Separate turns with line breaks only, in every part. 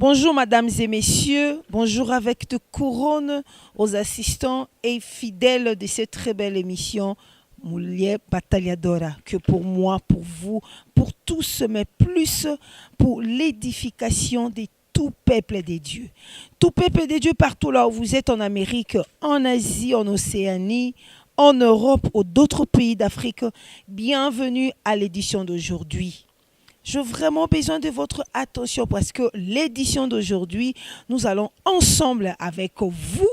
Bonjour mesdames et messieurs, bonjour avec de couronne aux assistants et fidèles de cette très belle émission Mulher Batalhadora, que pour moi, pour vous, pour tous, mais plus pour l'édification de tout peuple des dieux. Tout peuple des dieux partout là où vous êtes, en Amérique, en Asie, en Océanie, en Europe ou d'autres pays d'Afrique, bienvenue à l'édition d'aujourd'hui. J'ai vraiment besoin de votre attention parce que l'édition d'aujourd'hui, nous allons ensemble avec vous,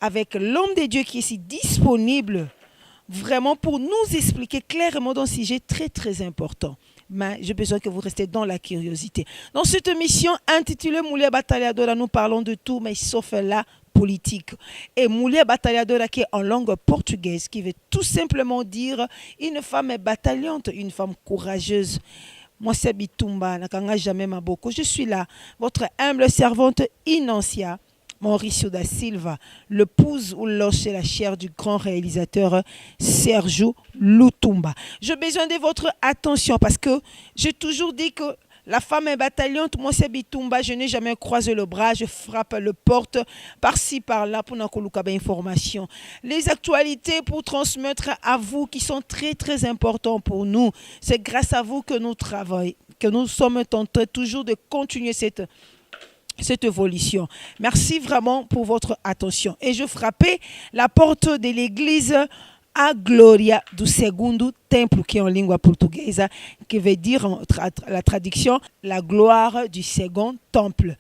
avec l'homme de Dieu qui est ici disponible, vraiment pour nous expliquer clairement d'un sujet très très important. Mais j'ai besoin que vous restez dans la curiosité. Dans cette émission intitulée Mulher Batalhadora, nous parlons de tout, mais sauf la politique. Et Mulher Batalhadora, qui est en langue portugaise, qui veut tout simplement dire une femme bataillante, une femme courageuse. Moi, c'est Bitumba, Nakanga jamais Maboko. Je suis là, votre humble servante Inancia Mauricio da Silva, l'épouse ou l'oche la chair du grand réalisateur Sergio Lutumba. J'ai besoin de votre attention parce que j'ai toujours dit que la femme est bataillante, moi c'est Bitumba, je n'ai jamais croisé le bras, je frappe le porte par-ci par-là pour n'akoluka information. Les actualités pour transmettre à vous qui sont très très importantes pour nous, c'est grâce à vous que nous travaillons, que nous sommes tentés toujours de continuer cette évolution. Merci vraiment pour votre attention. Et je frappais la porte de l'église a Gloria du Segundo Temple, qui est en langue portugaise, qui veut dire la traduction la gloire du second temple.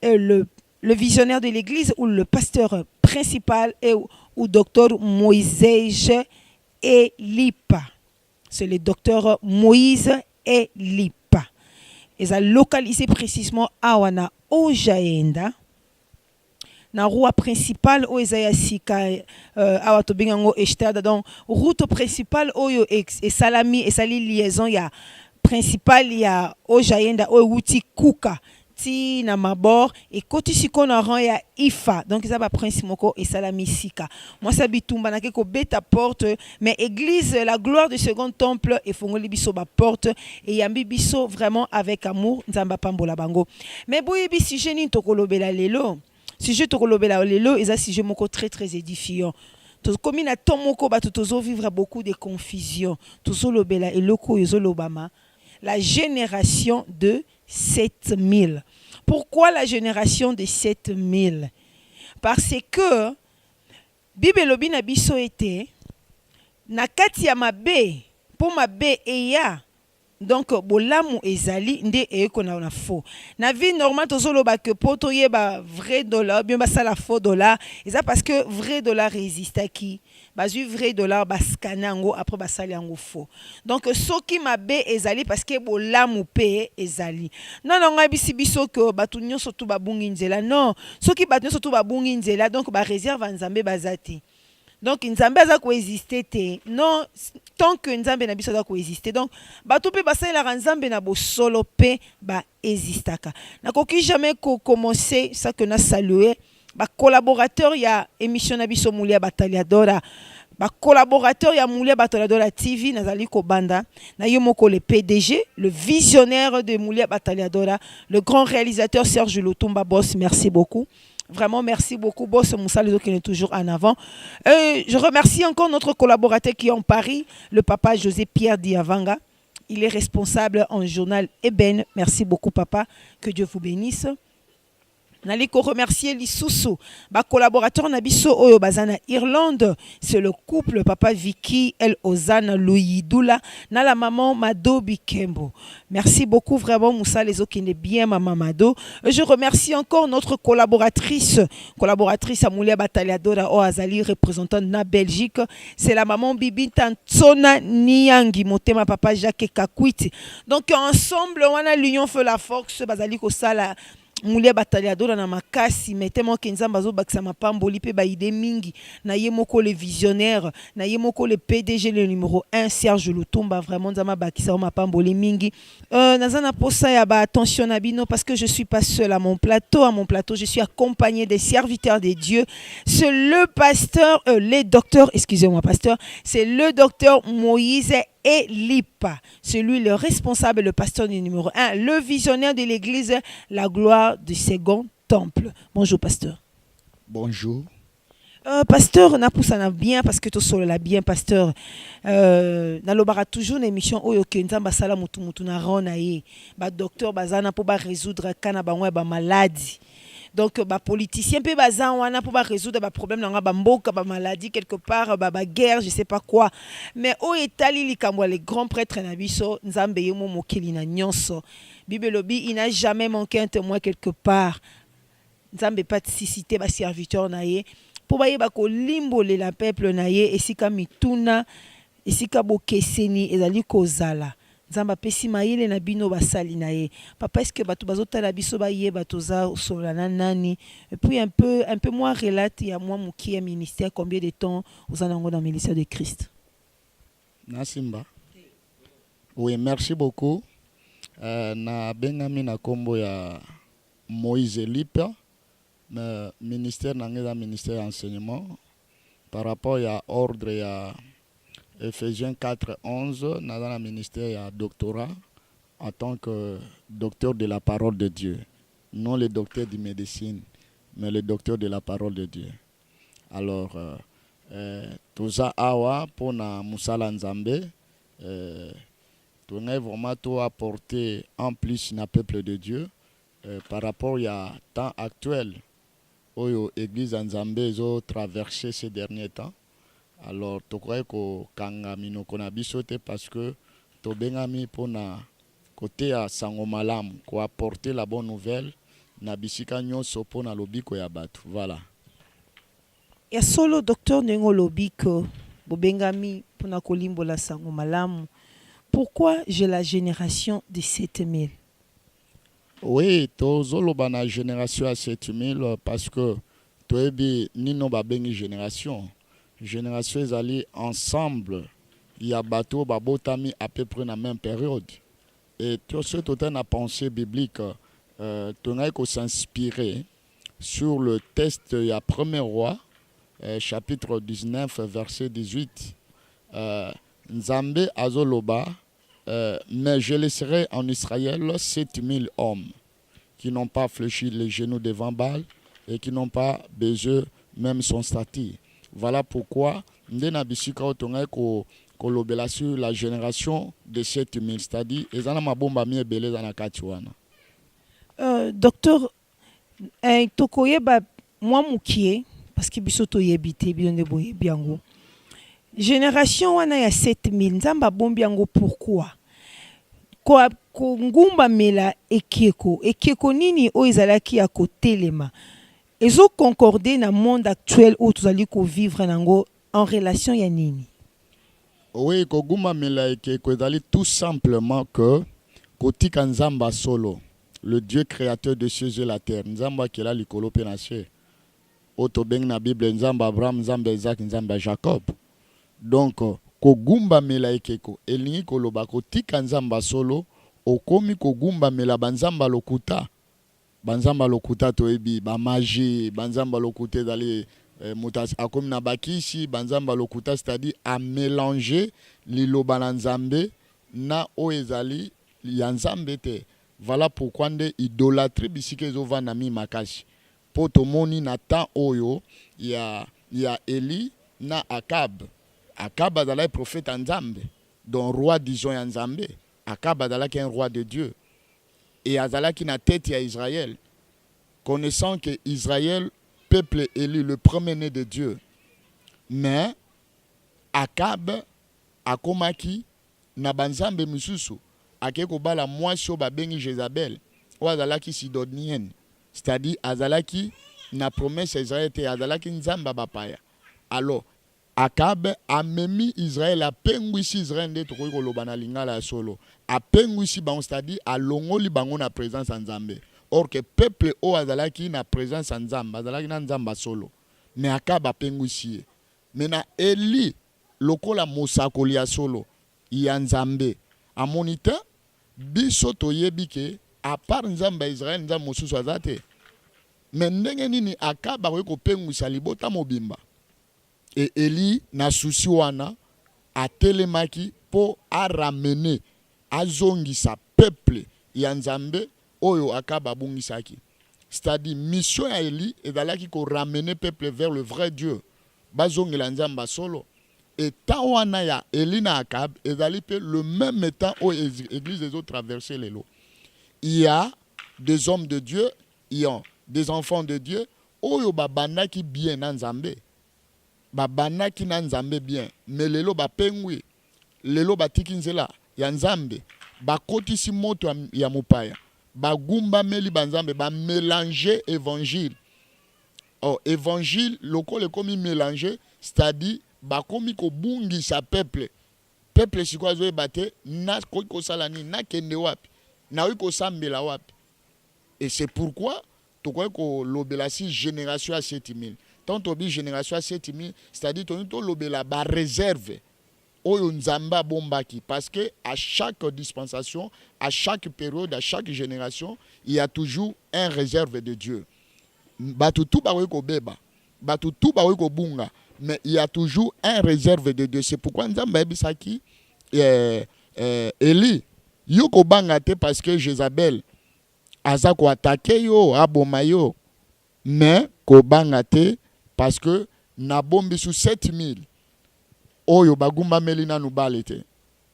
Et le visionnaire de l'église ou le pasteur principal est le docteur Moïse Elipa. C'est le docteur Moïse Elipa. Ils ont localisé précisément à Wana Ojaenda. Na rua principale o ezaya sika awa to bingango estrada, donc route principale oyo esalami esali liaison ya principale ya Ojaenda o wuti kuka ti na mabor et koti siko na ran ya Ifa, donc ça va principalement esalami sika. Moi ça Bitumba na ke ko beta porte, mais église la gloire du second temple et fongoli biso ba porte et yambi biso vraiment avec amour nzamba pambola bango. Mais boye bi si jeni to kolobela lelo. Sujet tokolobela lelo eza sujet moko très très édifiant. Comme na tomoko ba tozo vivre beaucoup de confusion. Tozo lobela eloko yozo lobama. La génération de 7000. Pourquoi la génération de 7000? Parce que Bible lobi na biso ete na kati ya mabe pour mabe eya. Donc bolamu ezali nde eko na faux. Na vie normale tozoloba que poto yeba vrai dollar bien basa la faux dollar, et ça parce que vrai dollar résiste à qui bazu vrai dollar baskanango après basali yango faux. Donc soki mabe ezali parce que bolamu pe ezali. Non non ngabisi biso que batu nyonso tu babungi nzela, non soki batu nyonso tu babungi nzela, donc ba réserve nzambe bazati. Donc nzambe aza coexister te, non tant que nzambe na biso aza coexister, donc bato pe basalela nzambe na bo solo pe ba existaka. Na koki jamais commencer ça que na saluer ba collaborateur ya émission na biso Mulher Batalhadora, ba collaborateur ya Mulher Batalhadora TV nazali ko banda na yomoko le PDG, le visionnaire de Mulher Batalhadora, le grand réalisateur Serge Lutumba Boss, merci beaucoup. Vraiment, merci beaucoup, Boss Moussa, les autres qui est toujours en avant. Je remercie encore notre collaborateur qui est en Paris, le papa José Pierre Diavanga. Il est responsable en journal Eben. Merci beaucoup, papa. Que Dieu vous bénisse. Naliko remercier Lisusu, ba collaborateur Nabiso Oyo Bazana Irlande, c'est le couple papa Vicky El Ozana Louidula, na la maman Mado Bikembo. Merci beaucoup vraiment Moussa les autres qui n'est bien maman Mado. Je remercie encore notre collaboratrice à Mulher Batalhadora au Azali représentante na Belgique, c'est la maman Bibi Tantsona Niangi Motema papa Jacques Kakwiti. Donc ensemble on a l'union fait la force bazali ko sala Mulher Batalhadora na makasi metemo kenzamba zo bakisa mapamboli pe ba ide mingi na yemoko le visionnaire na yemoko le PDG le numéro 1 Serge Lutumba, vraiment nzama bakisa mapamboli mingi nazana posa ya ba attention na bino parce que je suis pas seul à mon plateau je suis accompagné des serviteurs de Dieu. C'est le pasteur le docteur, excusez-moi pasteur, c'est le docteur Moïse et Lipa, celui le responsable, le pasteur du numéro 1, le visionnaire de l'église, la gloire du second temple. Bonjour, pasteur.
Bonjour.
Pasteur, na poussana bien parce que tu solo la bien, pasteur. Na lobara toujours une émission oyo ke nzamba sala mutu mutu na rona ye. Ba docteur bazana pour ba résoudre kana ba ngwa ba maladie. Donc ba politicien pe bazan wana pour ba résoudre ba problème na ba mboka ba maladie quelque part ba guerre, je sais pas quoi. Mais o etali likamwa les grands prêtres na biso nzambe yemo mokeli na nyonso. Bible lobi il n'a jamais manqué un témoin quelque part. Nzambe pas cité ba serviteur na ye. Pour bayeba ko limbole la peuple na ye esika mituna esika bokeseni ezali kozala nzamba pesi mayele na bino basali na ye papa est-ce que bato bazotala biso bayeba toza solana nani et puis un peu moins relate ya moi muki ya ministère combien de temps aux anango dans le ministère de Christ.
Nasimba. Oui, merci beaucoup. Na bengami na kombo ya Moïse Lipa. Le ministère n'a ministère enseignement par rapport à ordre à Ephésiens 4:11 dans le ministère à doctorat en tant que docteur de la parole de Dieu, non le docteur de médecine mais le docteur de la parole de Dieu. Alors toza awa pour na musala nzambe tu n'es vraiment tout apporter en plus na peuple de Dieu par rapport à temps actuel. Oyo église nzambe zo traversé ces derniers temps. Alors to crois que kanga mino kona bisote parce que to bengami pona côté à sango malamu ko apporter la bonne nouvelle na bisika nyonso pona lobiko ya batu. Voilà.
Ya solo docteur nengo lobiko bobengami pona kolimbola sango malamu. Pourquoi j'ai la génération de 7000?
Oui, tozoloba na génération à 7000 parce que toebi nino ba bengi génération. Génération ezali ensemble. Il y a bateau babotami à peu près dans la même période. Et tout ce tout a pensée biblique, tonga ko s'inspirer sur le texte il y a 1er roi chapitre 19 verset 18. Nzambe azoloba mais je laisserai en Israël 7000 hommes qui n'ont pas fléchi les genoux devant Baal et qui n'ont pas baisé même son statut. Voilà pourquoi ndena bisika otonga ko kolobela sur la génération de 7000, c'est-à-dire ezana mabomba mi ebele na kati wana.
Docteur tokoyeba moi mukie parce que biso toyebite bionde boye biango. Génération wana ya 7000 nzamba bombi yango pourquoi? Ko ngumba mela ekeko nini o ezalaki ya kotelema ezo concorder na monde actuel où tozali ko vivre nango en relation ya nini?
Oui, ko ngumba mela ekeko ezali tout simplement que kotika nzamba solo, le Dieu créateur de cieux et la terre, nzamba qui la likolo pe na se oto beng na Bible nzamba Abraham, nzamba Isaac, nzamba Jacob. Donc kogumba mela ekeko elingi koloba kotika nzamba solo okomi kogumba mela banzamba lokuta toebi ba magie banzamba lokuta dali mutas akomi na bakisi banzamba lokuta, c'est-à-dire à mélanger liloba na nzambe na oezali ya nzambe te. Voilà pourquoi nde idolâtrie bisike ezova na mi makasi poto moni na temps oyo ya Eli na Akab. Akab azalaki prophète en Nzambe, donc roi disons en Nzambe. Akab azalaki un roi de Dieu. Et azalaki na tête ya Israël, connaissant que Israël, peuple élu, le premier-né de Dieu. Mais Akab akomaki na banzambe misusu, akeko bala mwasi ba bengi Jézabel, ou azalaki sidonienne, c'est-à-dire azalaki na promesse Israël te azalaki nzamba bapaya. Alors Akab amemi Israël apengwisi Israël nde tokoki koloba na lingala ya solo apengwisi bango, c'est-à-dire alongoli bango na présence ya Nzambe. Or que peuple o azalaki na présence ya Nzambe azalaki na Nzamba solo, mais Akab apengwisi ye. Mena Eli lokola mosakoli ya solo ya Nzambe amonita biso toyebi ke à part Nzamba Israël Nzamba mosusu azate. Mais ndenge nini Akab akoki kopengwisa libota mobimba? Et Eli na souci wana a telemaki po a ramener azongisa peuple ya Nzambe oyo akaba bungisaki. C'est-à-dire mission ya Eli ezalaki ko ramener peuple vers le vrai Dieu. Bazongela Nzamba solo. Et tant wana ya Eli na Akab ezali pe le même temps où l'église des autres traversé les lots. Il y a des hommes de Dieu, il y a des enfants de Dieu oyo babana ki bien na Nzambe. Babana ki na Nzambe bien, mais lelo ba pengwi, lelo ba tikinzela ya Nzambe, ba kotisi moto ya mupaya, ba gumba meli banzambe, ba mélanger évangile. Oh, évangile, loko le komi mélanger, c'est-à-dire ba komi ko bungi sa peuple. Peuple si kwa zoe bate, na ko salani, na kende wapi, na wiko sambela wapi. Et c'est pourquoi, to kwa ko lobela si génération à 7000. Tant obi génération à 7000, c'est-à-dire to lobela ba réserve. Oyo Nzamba bombaki. Parce que à chaque dispensation, à chaque période, à chaque génération, il y a toujours un réserve de Dieu. Batutu ba weko beba, batutu ba weko bunga, mais il y a toujours un réserve de Dieu. C'est pourquoi Nzamba ebisaki Eli yoko banga te parce que Jézabel aza ko attaquer yo aboma yo, mais ko banga te parce que na bombi sous 7000 oyo bagumba melina nous balete.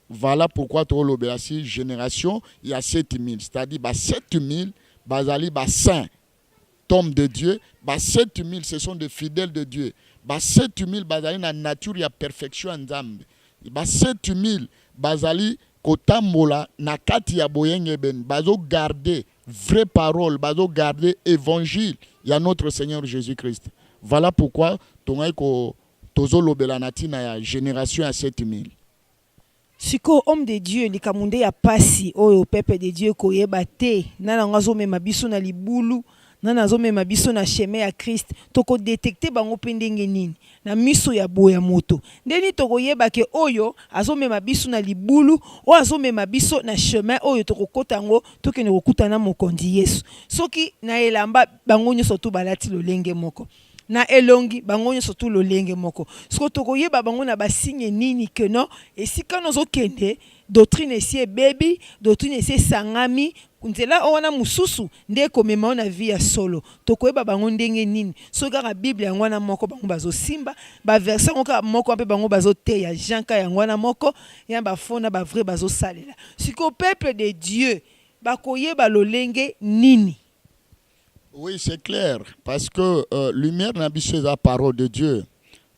Voilà pourquoi to lobela si génération il y a 7000, c'est-à-dire ba 7000 bazali ba saint tombe de Dieu, ba 7000 ce sont des fidèles de Dieu. Ba 7000 bazali na nature ya perfection Nzambe. Ba 7000 bazali kotambola na kati ya boyenge ben bazo garder vraie parole, bazo garder évangile ya notre Seigneur Jésus-Christ. Voilà pourquoi tongai ko tozo lobela natina ya génération à 7000.
Siko homme de Dieu likamunde ya pasi oyo peuple de Dieu koyeba te nana ngazo mema biso na libulu nana zo mema biso na chemin ya Christ toko détecter bango pendenge nini na miso ya boya moto ndeni toko yeba ke oyo azo mema biso na libulu o azo mema biso na chemin oyo toko kotango toke ne kokutana mokonzi Yesu soki na elamba bango nyoso to balati lolenge moko na elongi bango nyoso to lolenge moko siko toko yeba bango na basigne nini ke no esika nozo kende doctrine esi baby doctrine esi sangami nzela owana mususu nde komema na vie ya solo tokoyeba bango ndenge nini so kaka Bible yango wana moko bango bazo simba ba verset ngoka moko mpe bango bazo te ya janka yango wana moko ya ba fona ba vrai bazo salela siko peuple de Dieu bakoyeba lolenge nini.
Oui, c'est clair parce que lumière na biso la parole de Dieu.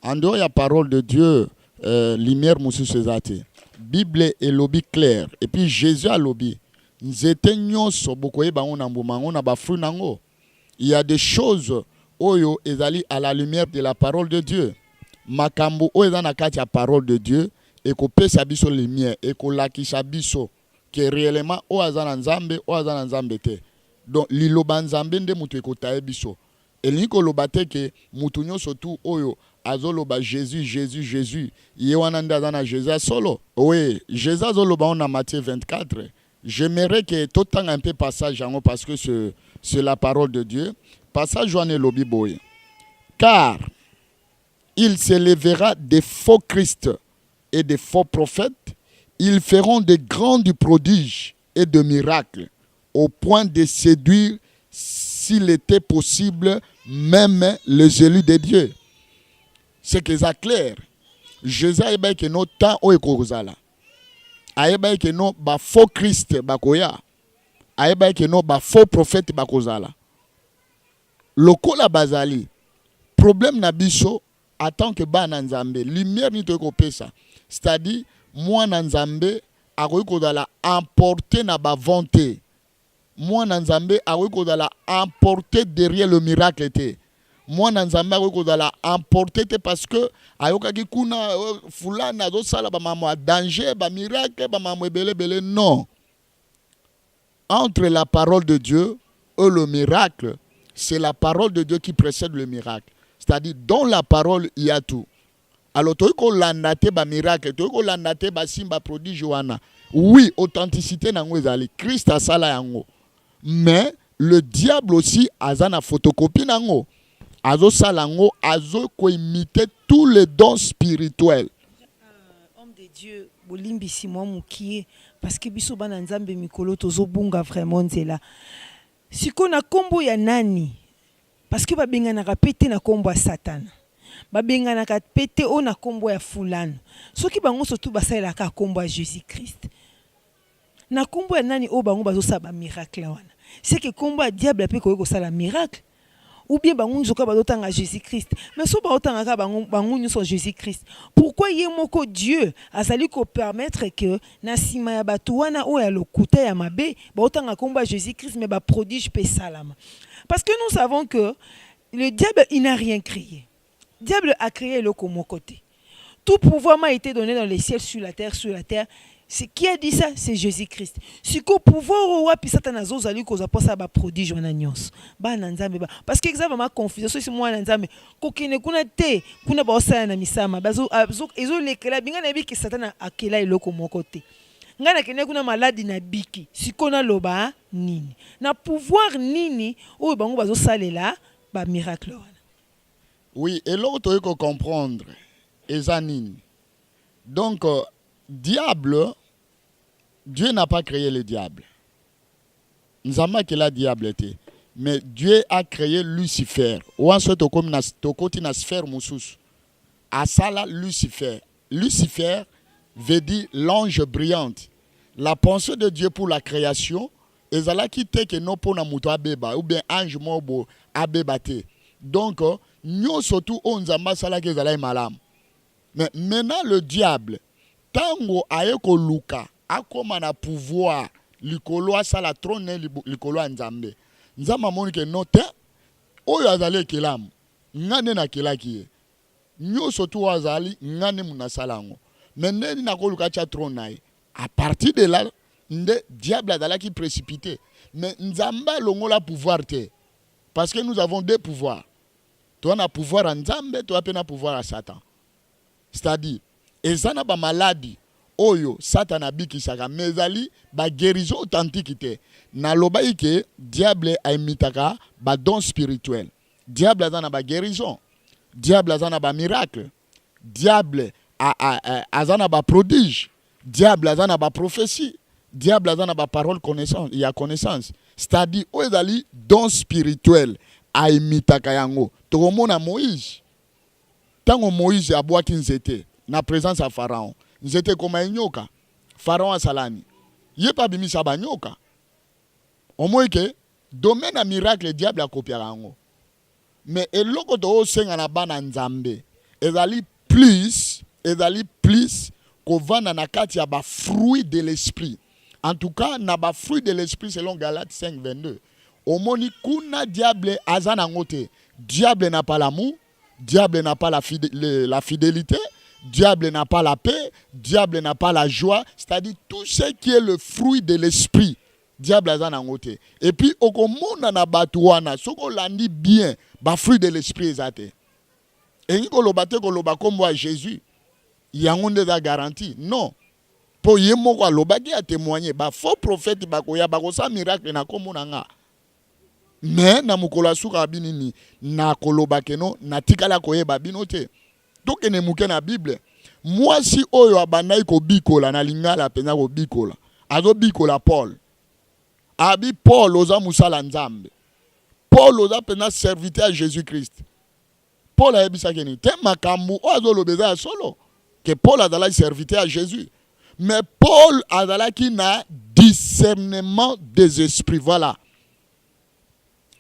En dehors la parole de Dieu, lumière musu sezate. Bible est lobby clair et puis Jésus a lobby. Nzete nyonso bokoye bango na mbuma ngo na ba fruit nango. Il y a des choses oyo ezali à la lumière de la parole de Dieu. Makambo oyo ezana kati ya parole de Dieu et ko pesa biso lumière et ko lakisha biso que réellement o azana nzambe o azana nzambe te. Donc liloba nzambe nde mutu ekotaye biso. Eliniko lobate ke mutu nyonso tu oyo azoloba Jésus Jésus Jésus ye wana nde azana Jésus solo. Oui, Jésus azoloba on a Matthieu 24. J'aimerais que tout le temps un peu passage parce que c'est la parole de Dieu. Passage Joanne Lobi Boy. Car il s'élèvera des faux Christ et des faux prophètes. Ils feront de grands prodiges et de miracles au point de séduire, s'il était possible, même les élus de Dieu. C'est que ça clair. Jésus a dit que notre temps est kozala. Aeba ke no ba faux Christ bakoya. Aeba ke no ba faux prophète bakozala. Lokola bazali. Problème na biso attend que ba na nzambe. Lumière ni to ko pesa. C'est-à-dire moi na nzambe akoyi kozala emporter na ba volonté. Moi na nzambe akoyi kozala emporter derrière le miracle te. Moi na nzambe akoyi kozala emporter te parce que ayokaki kuna fulana zo sala ba mamo danger ba miracle ba mamo ebele bele non. Entre la parole de Dieu et le miracle, c'est la parole de Dieu qui précède le miracle. C'est-à-dire dans la parole il y a tout. Alors toi ko landate ba miracle, toi ko landate ba simba prodige wana. Oui, authenticité nango ezali Christ a sala yango. Mais le diable aussi azana photocopie nango. Azo salango, azo ko imiter tous les dons spirituels.
Homme de Dieu bolimbisi mwa mukie parce que biso bana nzambe mikolo tozobunga vraiment nzela siko na kombo ya nani parce que babenganaka pete na kombo ya satana babenganaka pete o na kombo ya fulano soki bango surtout basalelaka kombo ya Jésus Christ na kombo ya nani o bango bazosala ba miracle wana c'est que kombo ya diable pe koyeko sala miracle ou bien bango nzoka bazotanga Jésus Christ mais so baotanga bango nyonso Jésus Christ pourquoi ye moko Dieu azali ko permettre que na sima ya bato wana o ya lokuta ya mabe baotanga kombo ya Jésus Christ mais ba prodige pe salama parce que nous savons que le diable il n'a rien créé. Diable a créé le comme côté. Tout pouvoir m'a été donné dans les ciels, sur la terre, C'est qui a dit ça? C'est Jésus-Christ. Si qu'au pouvoir roi puis Satan a zozali cause pas ça ba prodige wana nyonso. Ba nanzambe ba parce que exactement ma confusion so si moi nanzambe kokine kuna te kuna ba osala na misama bazo ezo lekela binga na biki Satan akela eloko moko te. Ngana kene kuna maladi na biki sikona loba nini. Na pouvoir nini o bango bazo salela ba miracle wana.
Oui, et l'autre il faut comprendre ezanini. Donc diable, Dieu n'a pas créé le diable. Nous savons que le diable était. Mais Dieu a créé Lucifer. Ou ensuite, comme na sphère moussous. À ça là, Lucifer. Lucifer veut dire l'ange brillante. La pensée de Dieu pour la création, et ça là qui te que non pour na muto abeba ou bien ange mobo abebate. Donc, nous surtout on zamba sala que zala malam. Mais maintenant le diable tango ayeko luka akoma na pouvoir likolo asala trône likolo nzambe nzamba moni ke note oyo azali kelamu ngane na kelaki nyoso tu azali ngane munasalango meneni na koluka cha trône nae à partir de là nde diable azala qui précipité mais nzamba longola pouvoir te parce que nous avons deux pouvoirs toi na pouvoir à nzambe toi pe na pouvoir à Satan c'est-à-dire ezana ba maladie oyo Satan abikisaka mezali ba guérison authentique te na loba ike diable aimitaka ba don spirituel diable azana ba guérison diable azana ba miracle diable azana ba prodige diable azana ba prophétie diable azana ba parole connaissance il y a connaissance c'est-à-dire oyo don spirituel aimitaka yango tokomona Moïse tango Moïse abwaki nzete na présence à Pharaon. Nous étions comme un nyoka. Pharaon a salani. Yé pas bimi sa ba nyoka. Au moins que domaine à miracle le diable a copié rango. Mais eloko to senga na bana nzambe. Ezali plus ko vana na kati ya ba fruit de l'esprit. En tout cas, na ba fruit de l'esprit selon Galates 5:22. Au moni kuna diable azana ngote. Diable n'a pas l'amour, diable n'a pas la fidélité. Diable n'a pas la paix, diable n'a pas la joie, c'est-à-dire tout ce qui est le fruit de l'esprit. Diable a un côté. Et puis, au monde na batouana, ce qu'on l'a dit bien, le fruit de l'esprit est athée. Et il y a comme Jésus, il y a une garantie. Non. Pour y avoir l'obagi à témoigner, il faux prophète, il y a un miracle, mais na mukola suka binini na kolobakeno na tikala koyeba binote. Donc ne muke na Bible. Moi si oyo abandai ko bikola na lingala pena ko bikola. Azo bikola Paul. Abi Paul oza musala nzambe. Paul oza pena serviteur à Jésus-Christ. Paul a ebisa keni te makambu ozo lobeza solo que Paul a dala serviteur à Jésus. Mais Paul a dala qui na discernement des esprits, voilà.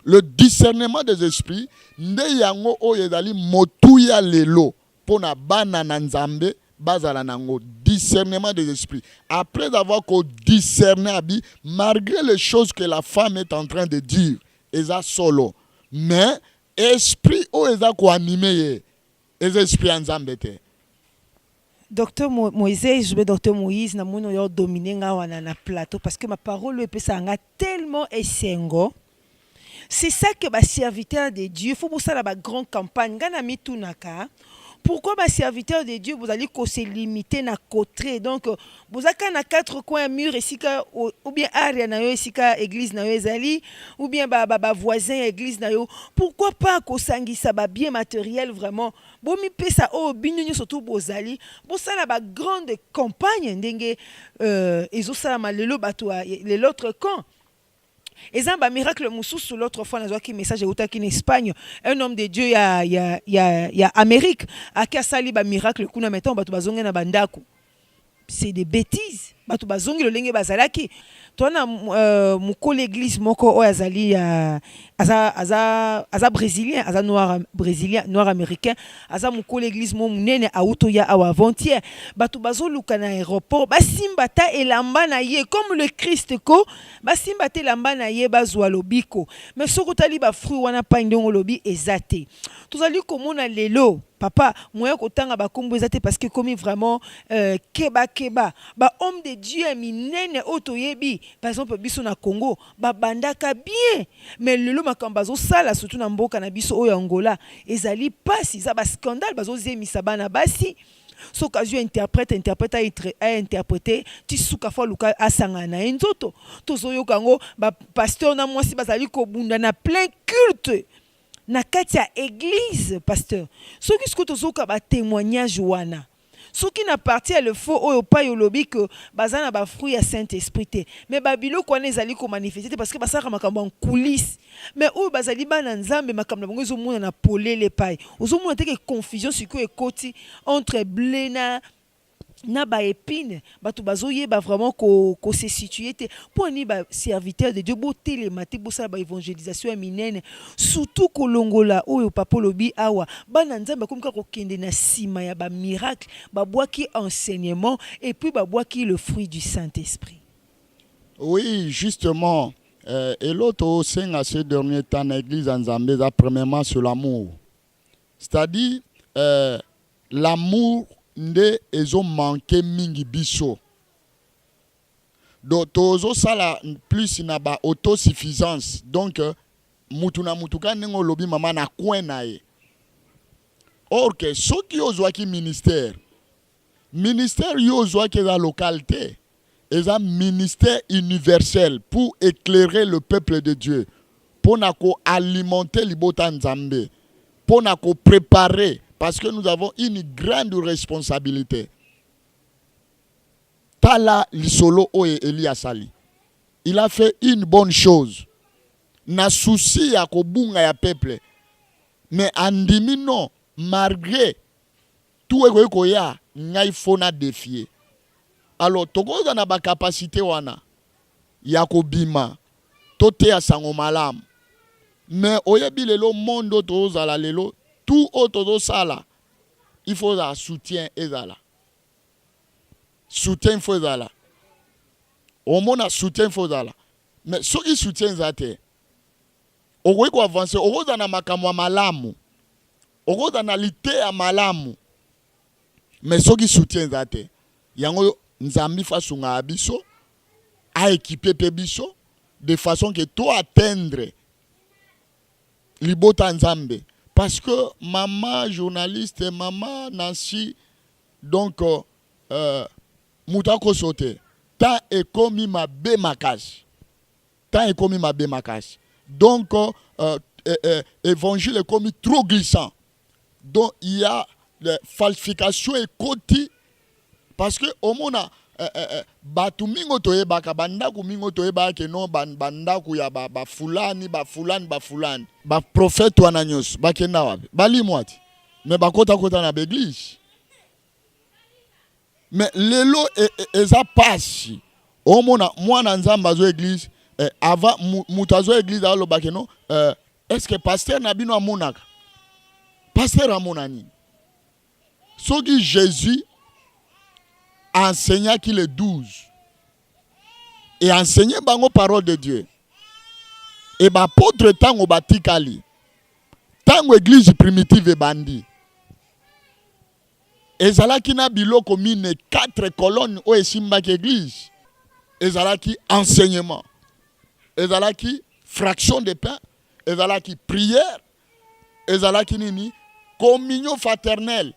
Le discernement des esprits nde yango oyo ezali motuya lelo pona bana na nzambe bazala nango discernement des esprits après avoir ko discerné abi malgré les choses que la femme est en train de dire eza solo mais esprit o eza ko animer les esprits nzambe te.
Docteur Moïse, je vais Docteur Moïse na mono yo dominer nga wana na plateau parce que ma parole epesa nga tellement esengo. C'est ça que les serviteurs de Dieu, il faut que ça la grande campagne. Gana mitunaka, Pourquoi les serviteurs de Dieu, vous allez se limiter à côté? Donc, vous avez na 4 coins mur, ou bien area na yo, église na yo ezali, ou bien voisin église na yo. Pourquoi pas kosangisa ba bien matériel vraiment? Bon mi pesa o binyo surtout bozali, bon ça la ba grande campagne ndenge ezo sala lelo bato l'autre camp. Et ça, un miracle sous l'autre fois, dans un message en Espagne, un homme de Dieu, il y a Amérique, a sali un miracle, kuna mettons, batu bazonge na bandako. C'est des bêtises. Batu bazonge le lenge bazalaki. Toi na moko l'église moko o azali aza brésilien, aza noir brésilien, noir américain, aza moko l'église mo munene auto ya awa avant-hier. Batu bazoluka na aéroport, basimba ta elamba na ye comme le Christ ko, basimba te elamba na ye bazwa lobiko. Mais soko tali ba fruit wana pa ndongo lobi ezate. Tozali komona lelo papa moyen kotanga bakombo ezate parce que comme vraiment keba ba homme de Dieu minene otoyebi par exemple biso na Congo ba bandaka bien mais lelo makambo zo sala surtout na mboka na biso oyo Angola ezali pasi za ba scandale bazo zemisa bana basi so occasion interprète a interpréter ti suka fa luka asanga na nzoto tozoyoka ngo ba pasteur na mwasi bazali ko bunda na plein culte na kati ya église pasteur soki siko tozoka ba témoignage wana soki na parti ya le faux oyo pa yolobi que bazana ba fruit ya Saint-Esprit te mais babilo ko ezali ko manifester parce que basaka makambo en coulisses mais oyo bazali bana nzambe makambo bango ezomona na polele pai ozomona te que confusion siko ekoti entre blé na ba épine bato bazoye ba vraiment ko se situer te pour ni ba serviteur de Dieu bo télématé bo ça ba évangélisation minene surtout kolongola oyo papa lobi awa bana nzambe comme ka ko kende na sima ya ba miracle ba boaki enseignement et puis ba boaki le fruit du Saint-Esprit.
Oui, justement et l'autre au sein à ce dernier temps l'église en Zambie premièrement sur l'amour. C'est-à-dire l'amour nde ezo manqué mingi biso donc tozo sala plus na ba autosuffisance donc mutu na mutu ka nengo lobi mama na coin na ye or que soki ozwaki ministère yo ozwaki la localité eza ministère universel pour éclairer le peuple de Dieu pour na ko alimenter libota nzambe pour na ko préparer. Parce que nous avons une grande responsabilité. Tala Lisolo Oye Eliasali. Il a fait une bonne chose. Na souci ya kobunga ya peuple. Mais andimi non, malgré tout ekoya, ngai fona défier. Alors, tokoza na ba capacité wana ya kobima. Tote ya sango malam. Mais oyebi lelo mondo toza la lelo tout autre sala, il faut un soutien ezala. Soutien il faut ezala. Au monde a soutien il faut ezala. Mais ceux qui soutiennent zate, au lieu d'avancer, au lieu d'en makamwa malamu, au lieu d'enalité à malamu, mais ceux qui soutiennent zate, yango nzambi fasunga abiso, a équipé pebiso, de façon que toi atteindre libota nzambe. Parce que maman journaliste, maman Nancy, donc, Moutako Sote, tant est commis ma bémakash. Tant est commis ma bémakash. Donc, évangile est commis trop glissant. Donc, il y a les falsifications et côté. Parce que, au monde, batu mingo toye baka bandaku mingo toye baka no bandaku ya ba fulani ba prophète wana nyos bakenda wapi bali mwati mais bakota kota na l'église mais lelo eza pasi omona mwana nzamba zo église avant mutazo église alo bakeno est-ce que pasteur na bino amonaka pasteur amonani soki Jésus enseignant qui les 12 et enseigner bango parole de Dieu et ba apôtre tango batikali tango église primitive bandi ezalaki na biloko mine 4 colonnes o esimbaki église ezalaki enseignement ezalaki fraction de pain ezalaki prière ezalaki nini communion fraternelle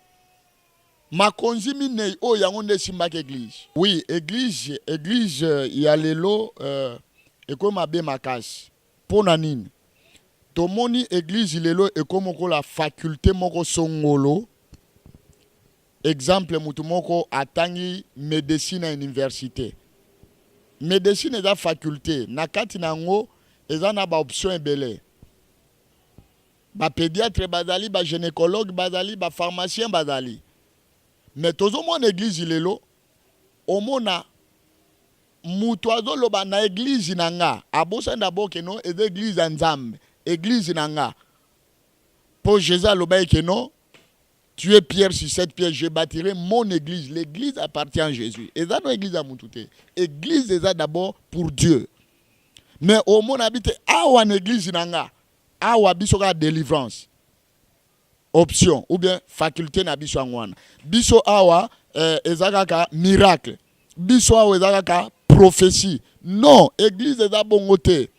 makonzi minei o yango nde simbaka église. Oui, église ya lelo ekoma be makasi. Pona nini? Tomoni église lelo ekoma ko la faculté moko songolo. Exemple mutu moko atangi médecine à université. Médecine est la faculté. Na kati nango eza na ba option ebele. Ba pédiatre bazali, ba gynécologue bazali, ba pharmacien bazali. Mais tozo mon église lelo omona mutu azoloba na église nanga abosa ndabo keno eza église ya Nzambe. Église nanga. Pour Jésus aloba keno tu es pierre sur cette pierre, je bâtirai mon église. L'église appartient à Jésus. Et ça, notre église à Moutouté. Église, c'est d'abord pour Dieu. Mais au monde habite, awa l'église nanga, awa biso ka délivrance. Option, ou bien faculté na biso angwana. Biso awa, ezaka miracle. Biso awa ezaka prophétie. Non, église est d'abord ngote.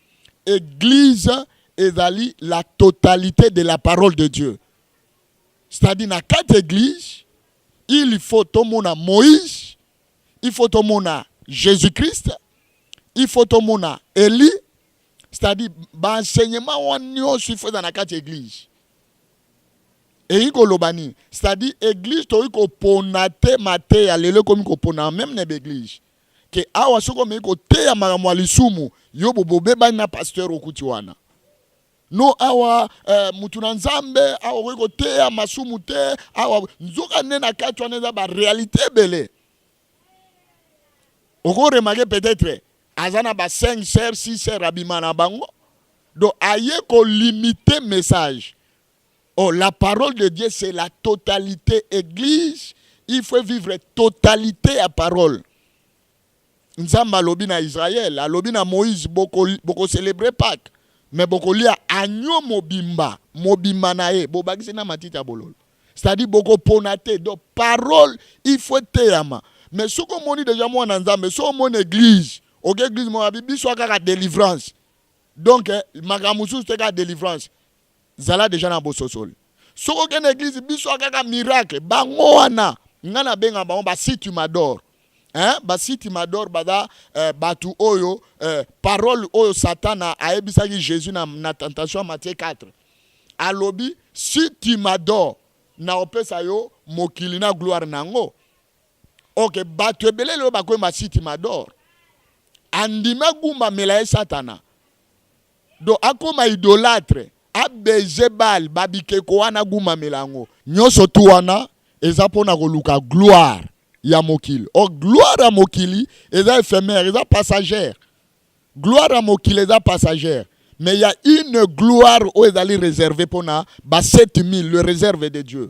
Église est la totalité de la parole de Dieu. C'est-à-dire, dans 4 églises, il faut tout le monde Moïse, il faut tout le monde Jésus-Christ, il faut tout le monde Élie. C'est-à-dire, l'enseignement, on suit dans 4 églises. Et il y c'est-à-dire, l'église, il faut ponate mate ya lelo comme il pona même les églises. Que awa soko me ko te ya maramwali sumu, yo bobobe ba na pasteur okutiwana. No awa mutuna nzambe awa ko te ya masumu te awa nzoka nena kati wana za ba réalité belé. Oko remarquer peut-être azana ba 5 sœurs 6 sœurs abimana bango. Donc aye ko limiter message. Oh, la parole de Dieu c'est la totalité église, il faut vivre totalité à parole. Nzamba lobi na Israël, lobi na Moïse boko célébrer Pâques. Mais beaucoup lia agneau mobimba nae bobakisi na matita bololo. C'est-à-dire beaucoup ponate donc parole il faut teyama. Mais ce qu'on moni déjà moi en Nzambe, so mon église, OK église mo bibi so kaka délivrance. Donc magamusu c'est kaka délivrance. Zala déjà na bososol. So ko église biso kaka miracle bango wana ngana benga bango ba si tu m'adores. Hein basi timador bada batu oyo parole oyo satana a ebisaki Jésus na tentation Matthieu 4 alobi si tu m'adores na opesa yo mokili na gloire nango. OK batu ebele lo bakoy ma si tu m'adores andima gumba mela satana do akoma idolâtre abezebal babike ko wana gumba melango nyoso tu wana eza pona koluka gloire ya mokili. Oh, gloire à mokili, est éphémère, est passagère. Gloire à mokili, est passagère. Mais il y a une gloire où est réservée pour na, 7000, le réserve de Dieu.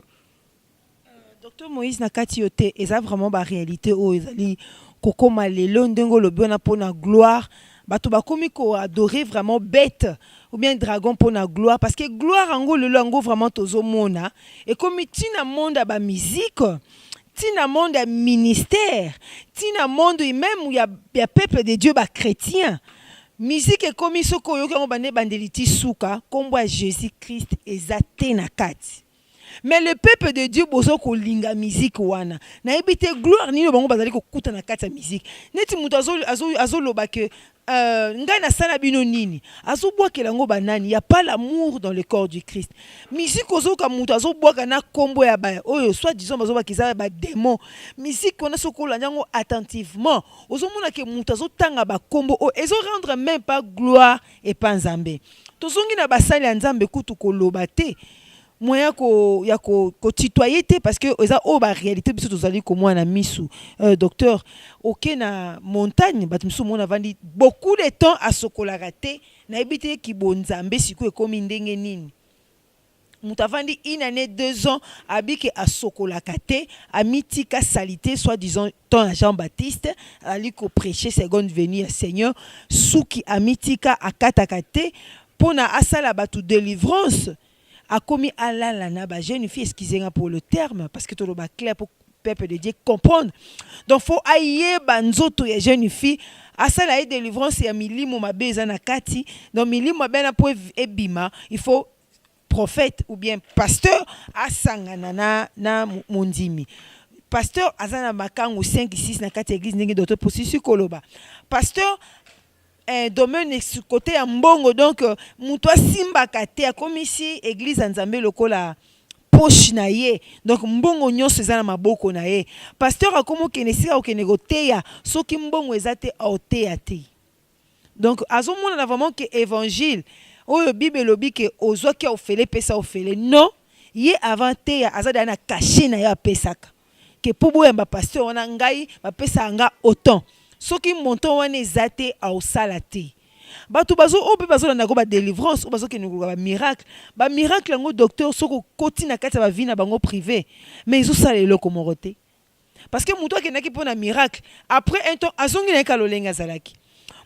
Docteur Moïse Nakati yote, est vraiment la réalité où est koko malelo ndengo lo biona pour na gloire. Bato bakomi ko adorer vraiment bête ou bien dragon pour na gloire parce que gloire ango le ango vraiment tozo mona et comme tina monde ba musique tina monde ya ministère, tina monde même où il y a peuple de Dieu ba chrétien. Musique est comme ce ko yo ko bande bandeliti souka kombo ya Jésus-Christ ezate na kati. Mais le peuple de Dieu bozo ko linga musique wana. Na ebite gloire ni bango bazali ko kuta na kati ya musique. Neti muto azo loba que ngai na sana bino nini azo boakela ngo banani ya pas l'amour dans le corps du Christ. Musique ozo ka muto azo boaka na kombo ya ba oyo soit disons bazo bakiza ba démon. Musique on a sokola nyango attentivement. Ozo mona ke muto azo tanga ba kombo o ezo rendre même pas gloire et pas nzambe. Tozongi na basali ya nzambe kutu ko loba te. Moyen ko tutoyer parce que eza o ba réalité biso tozali ko mwana misu docteur OK na montagne batmisu mona vandi beaucoup de temps à sokola raté na ebité ki bonzambe siku ekomi ndenge nini muta vandi 1 année 2 ans abiki a sokola kate a mitika salité soit disons ton Jean-Baptiste ali ko prêcher seconde venue à Seigneur suki a mitika a katakate pona asala batu délivrance a commis à la ba jeune fille excusez-moi pour le terme parce que tout le clair pour peuple de Dieu comprendre donc faut aïe banzoto ya jeune fille à ça la délivrance ya milimo mabeza na kati donc milimo bena pour ebima il faut prophète ou bien pasteur à sangana na mondimi pasteur azana makangu 5 6 na kati église ndenge docteur posisi koloba pasteur domaine sur côté ya mbongo donc muto asimbaka te akomisi église ya Nzambe lokola poche na ye donc mbongo nyonso eza na maboko na ye pasteur akomo kene sika okene koteya soki mbongo eza te aoteya te donc azomona na vraiment que évangile oyo bible elobi ke ozwaki ofele pesa ofele non ye avant teya azada na caché na ye apesaka ke po boyamba pasteur wana ngai bapesa nga autant soki montant wana eza te aosala te bato bazo ope bazolanda ko ba délivrance o bazokende ko ba miracle yango docteur soko koti na kati ya bavie na bango privé mais ezosala eloko moko te parce que moto akendaki mpona miracle après un temps azongi na ye ka lolenge azalaki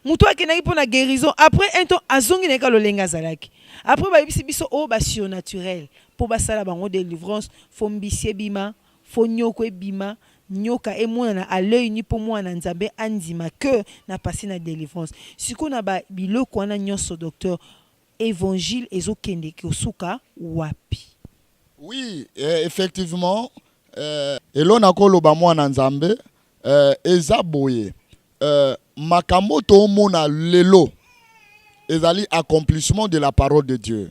moto akendaki mpona guérison après un temps azongi na ye ka lolenge azalaki après bayebisi biso oyo basurnaturel mpo basala bango délivrance fo mbisi ebima fo nyoko ebima nyoka emonana à l'œil ni pour moi na Nzambe andima que na passé na délivrance siko na ba biloko wana nyonso docteur évangile ezokende kosuka wapi.
Oui, effectivement elona koloba mwana Nzambe eza boye makambo to mona lelo ezali accomplissement de la parole de Dieu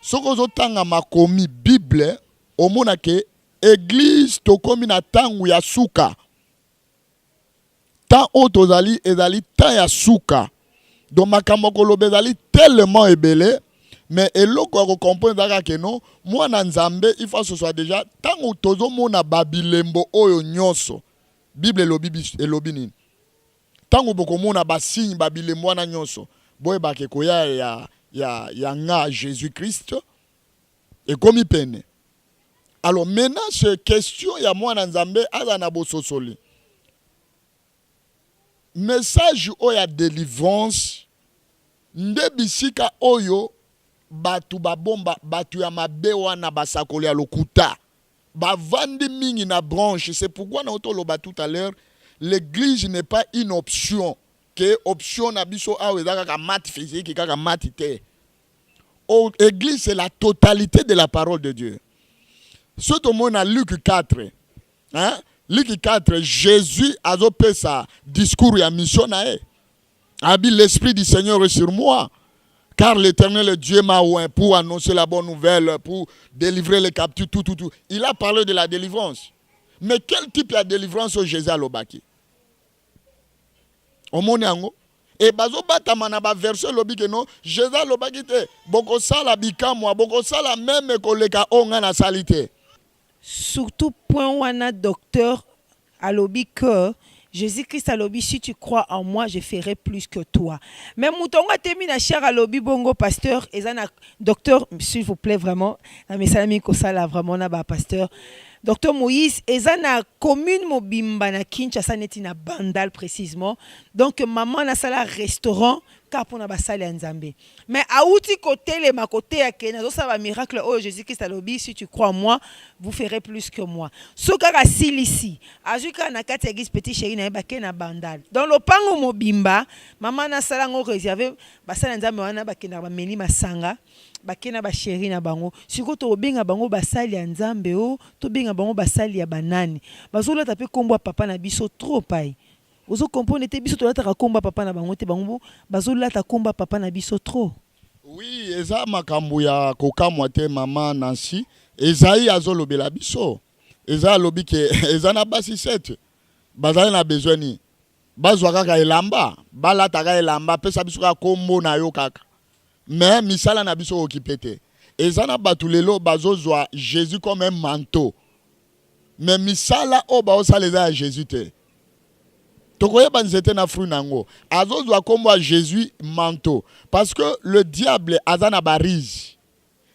soko zotanga makomi Bible omona ke Église tokomi na tangu ya suka. Tant otozali ezali ta ya suka. Donc makambo kolobe ezali tellement ebele mais eloko ko comprendre que non moi na Nzambe il faut que ce soit déjà tangu tozo mona babilembo oyo nyonso. Bible elobi nini. Tangu boko mona ba signe babilembo na nyonso. Boye ba ke koya ya nga Jésus-Christ et comme pene. Alors maintenant, cette question, il y a moi dans Nzambe, azana bososoli. Message où il y a délivrance, ndebisika oyo, batu babomba, batu ya mabewa na basakoli ya lokuta. Ba vandi mingi na branche. C'est pourquoi na otoloba tout à l'heure, l'église n'est pas une option. Que option na biso awe kaka mat physique, kaka mat te. L'église, c'est la totalité de la parole de Dieu. Surtout dans Luc 4, hein? Luc 4, Jésus a fait sa discours et mission. L'Esprit du Seigneur est sur moi. Car l'Éternel Dieu m'a oint pour annoncer la bonne nouvelle, pour délivrer les captifs, tout. Il a parlé de la délivrance. Mais quel type de délivrance au Jésus a l'obaki? Au Moniango. Et bazo batamana ba verset lobi que non Jésus a l'obaki te. Boko sala bikamwa, boko sala même koleka onga na salite.
Surtout point wana docteur alobi que Jésus-Christ alobi si tu crois en moi je ferai plus que toi. Mais moutonga temi na cher alobi bongo pasteur ezana docteur s'il vous plaît vraiment na mesalami ko sala vraiment na ba pasteur Docteur Moïse ezana commune mobimba na Kinshasa neti na Bandal précisément donc maman na sala restaurant car pour na basali ya Nzambe mais auti côté les ma côté ya kena zo ça miracle oh Jésus-Christ alobi si tu crois en moi vous ferez plus que moi sokaka silisi ajuka na kati église petit chéri na ba kena Bandal dans le pango mobimba maman na sala ngo réservé basali ya Nzambe wana ba kena ba meli masanga bakena ba chéri na bango siko to benga bango basali ya Nzambe o to benga bango basali ya banani bazola tape kombo papa na biso trop pai ozo comprendre te biso to lata komba papa na bango te bango bazola ta komba papa na biso trop.
Oui eza makambo ya kokamwa te mama Nancy ezai azolobela biso eza lobi ke eza na basi 7 bazali na besoin ni bazwa kaka elamba balata kaka elamba pesa biso ka kombo na yo kaka. Mais misala na biso okipete. Ezana batulelo bazozwa Jésus comme un manteau. Mais misala o ba osaleza à Jésus te. Tokoye banzete na fruit nango. Azozwa comme Jésus manteau parce que le diable azana barise.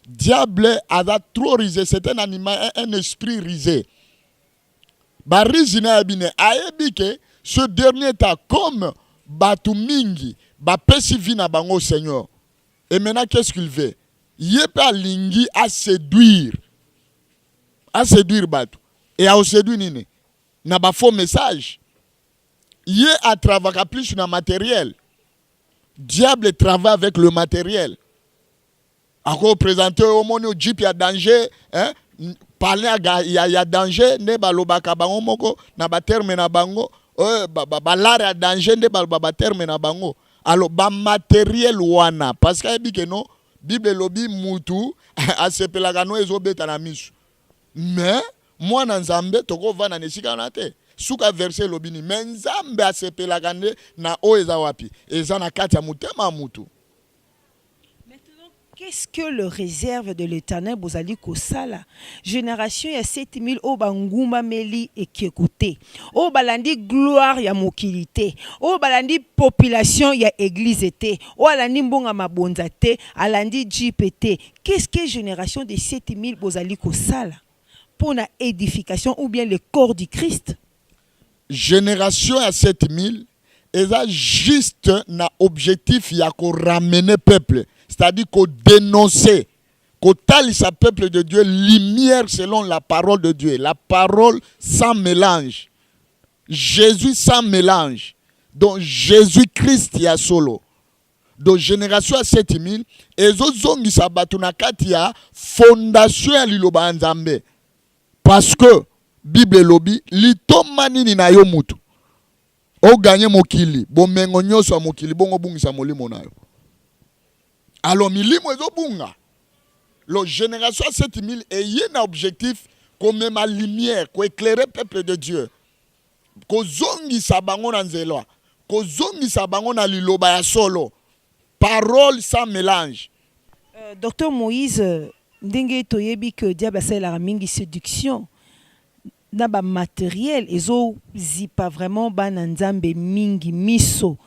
Diable aza trop risé, c'est un animal un esprit risé. Barise na abine ayebi ke ce dernier temps comme batu mingi ba pesi vi na bango Seigneur. Et maintenant, qu'est-ce qu'il fait? Il est pas lingi à séduire. À séduire Batou. Et à séduire Nini. N'a pas faux message. Il est à travailler plus sur le matériel. Diable travaille avec le matériel. À quoi présenter au monde, au jeep, il y a danger. Hein? parler ya danger ne balobaka bango moko na ba terme na bango balare ya danger ne ba terme na bango. Alors ba matériel wana parce que yebi no Bible lobi mutu asepelaka no ezobeta na misu. Mais moi na Nzambe toko vana nesika na te. Suka verset lobini mais Nzambe asepelaka na o eza wapi? Eza na kati ya mutema mutu.
Qu'est-ce que le réserve de l'Éternel bozali kosala? Génération ya 7000 o banguma meli et kiekoute. O balandi gloire ya mokilité. O balandi population ya église te. O alandi mbonga mabonza te, alandi JPT. Qu'est-ce que génération de 7000 bozali kosala pour la édification ou bien le corps du Christ?
Génération ya 7000 eza juste na objectif ya ko ramener peuple. C'est-à-dire qu'on dénoncer, qu'on talise à peuple de Dieu, lumière selon la parole de Dieu. La parole sans mélange. Jésus sans mélange. Donc Jésus-Christ y a solo. Donc génération à 7000, et zozongi sabatu na kati ya fondation ya liloba Nzambe. Parce que Bible lobi litomani ni na yo mutu. O gagné mokili, bo mengo nyoso mokili bongo bungisa molimo na yo. Alors, milimo ezo bunga. La génération 7000 est un objectif comme ma lumière, pour éclairer le peuple de Dieu. Ko zongi sabango na nzelo. Ko zongi sabango na liloba ya solo. Parole sans mélange.
Docteur Moïse, ndenge toyebi que diable a la mingi séduction. Na ba matériel ezo zipa vraiment ba na Nzambe mingi miso.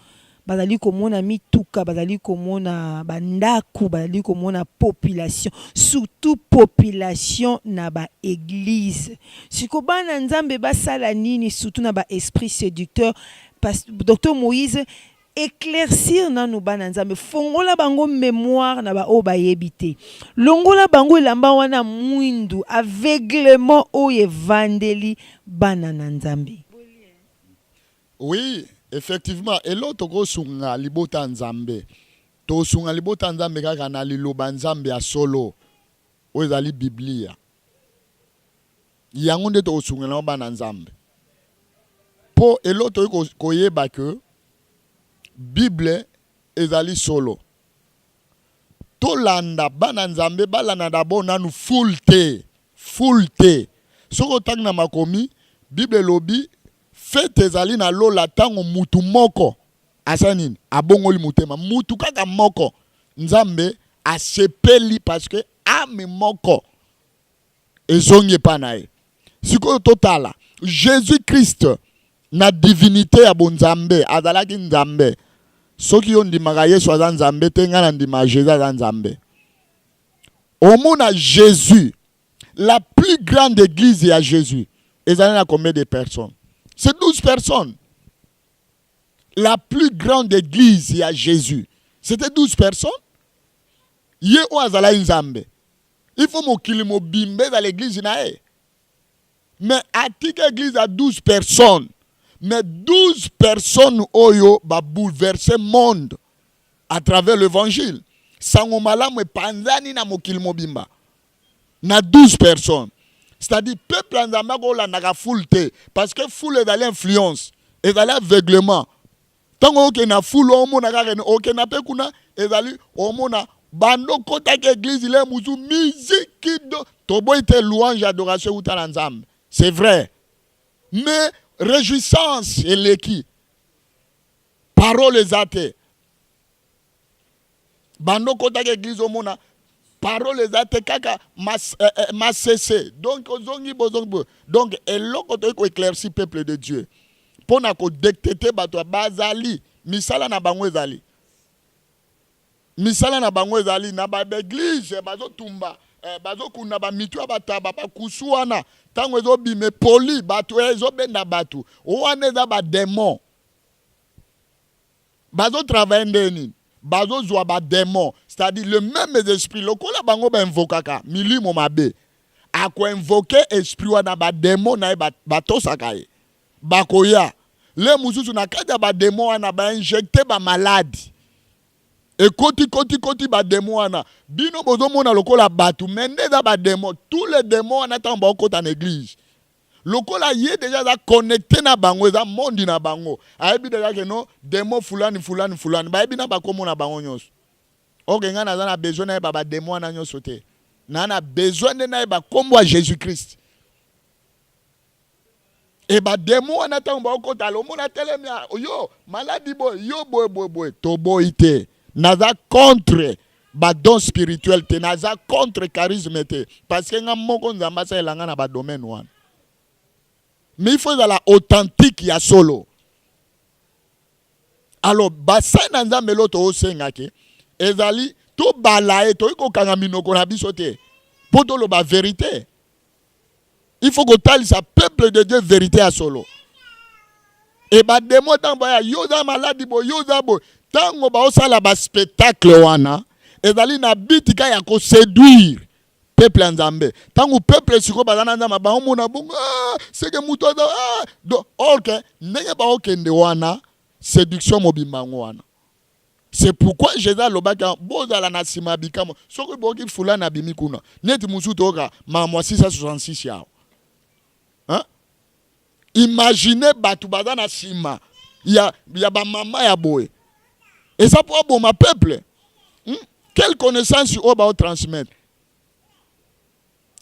Bazali komona mituka, bazali komona bandaku, bazali komona population, surtout population na ba église. Siko bana Nzambe basala nini surtout na ba esprit séducteur. Docteur Moïse éclaircir na nou bana Nzambe, fongola bango mémoire na ba o ba yebite. Longola bango elamba wana mwindu aveuglement o evangeli bana na Nzambe.
Oui. Effectivement, et l'autre sunga libota Nzambe. To sunga libota Nzambe kaka na liloba Nzambe ya solo. O ezali Biblia. Yango nde to sunga na bana Nzambe. Po et l'autre koyeba que Bible ezali solo. To landa bana Nzambe balana d'abord nanu full te. Soko tang na makomi Bible lobi fete ezali na lola tango mutu moko asanini abongoli mutema mutu kaka moko Nzambe asepeli parce que ame moko ezongi pa na ye. Siko totala Jésus-Christ na divinité ya bonzambe azalaki Nzambe. Soki yo ndimaka Yesu aza Nzambe te nga na ndima Jésus aza Nzambe. Omona Jésus, la plus grande église ya Jésus, ezali na combien de personnes? C'est 12 personnes. La plus grande église, il y a Jésus. C'était 12 personnes. Yé ou azala Nzambe. Il faut qu'il mo bimbe dans l'église nae. Mais atik église a 12 personnes. Mais 12 personnes oyo ba bouleverser le monde à travers l'évangile. Sango malamu panzani na mokili mobimba. Na 12 personnes. C'est-à-dire, peuple en Zambako n'a foule parce que foule est dans l'influence, est dans l'aveuglement. Tant que na foule, on a aucun appel kuna, est dans le bando kota église, il est musu musique, tobo était louange, adoration ou talanzam. C'est vrai. Mais réjouissance et l'équi. Parole exate. Bando kota église au mona. Parole ezate kaka ma cessé. Donc donc eloko to ko éclairci peuple de Dieu. Pona ko dicter bato bazali misala na bango ezali. Misala na bango ezali na ba église bazo tumba bazo kuna ba mitu bataba ba kusuana tango ezo bime poli bato ezo benda bato. Oane za ba démon. Bazo travailler ndeni. Bazo zwa ba démon, c'est-à-dire le même esprit lokola bango ba invokaka milimo mabe ako invoquer esprit wana ba démon na ba tosaka ye bakoya le mususu na kati ba démon wana ba injecter ba maladie ekoti bademo wana bino bozomona lokola batu mais nde eza bademo tous les démons wana ntango baokota na église lokola ye déjà aza connecté na bango eza mondi na bango ayebi déjà ke no démon fulani bayebi na bakombo na bango nyonso oke nga naza na besoin nayeba bademo wana nyonso te na besoin nde nayeba kombo ya Jésus Christ et bademo wana ntango baokota lomona telemi yo maladi boye yo boye toboyi te naza contre badon spirituel te naza contre charisme te parce que nga moko nzambe asalelanga na badomaine wana mais il faut ezala authentique ya solo alors basai na nzambe lo toosengaki ezali tobala ye toyei kokanga minoko na biso te mpo toloba vérité il faut kotalisa peuple de Dieu vérité ya solo et bademo ntango baya yo oza maladi boye yo oza boye ntango baosala baspectacle wana ezali na bitika ya koséduire peuple ya nzambe ntango peuple sikoyo baza na nzambe baomona bongo seke mutu aza donc orke ndenge baokende wana séduction mobimba yango wana c'est pourquoi Jésus alobaki bozala na nsima ya bikamwa soki boyoki fulani abimi kuna neti mosusu toyoka makambo ya 666 yawo imaginez bato baza na nsima ya bamama ya boye eza mpo aboma peuple quelle connaissance oyo baotransmettre